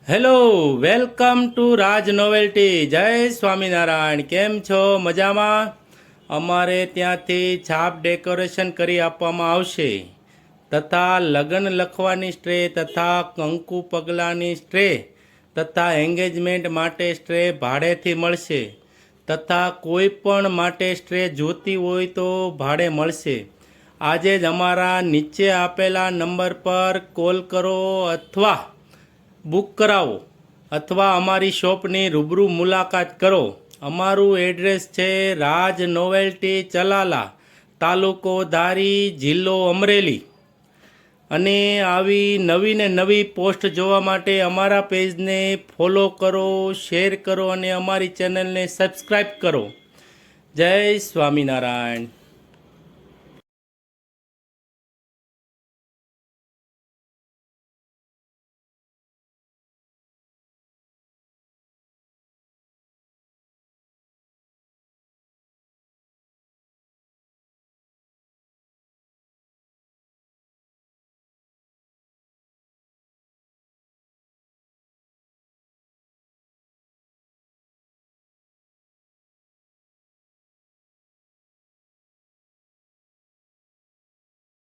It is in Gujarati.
Hello, welcome to Raj novelty. જય સ્વામિનારાયણ. કેમ છો? મજામાં? અમારે ત્યાંથી છાપ ડેકોરેશન કરી આપવામાં આવશે, તથા લગ્ન લખવાની સ્ટ્રે, તથા કંકુ પગલાંની સ્ટ્રે, તથા એન્ગેજમેન્ટ માટે સ્ટ્રે ભાડેથી મળશે, તથા કોઈ પણ માટે સ્ટ્રે જોતી હોય તો ભાડે મળશે. આજે જ અમારા નીચે આપેલા નંબર પર કોલ કરો અથવા બુક કરાવો, અથવા અમારી શોપની રૂબરૂ મુલાકાત કરો. અમારું એડ્રેસ છે રાજ નોવેલ્ટી, ચલાલા, તાલુકો ધારી, જિલ્લો અમરેલી. અને આવી નવી ને નવી પોસ્ટ જોવા માટે અમારા પેજને ફોલો કરો, શેર કરો અને અમારી ચેનલને સબસ્ક્રાઈબ કરો. જય સ્વામિનારાયણ.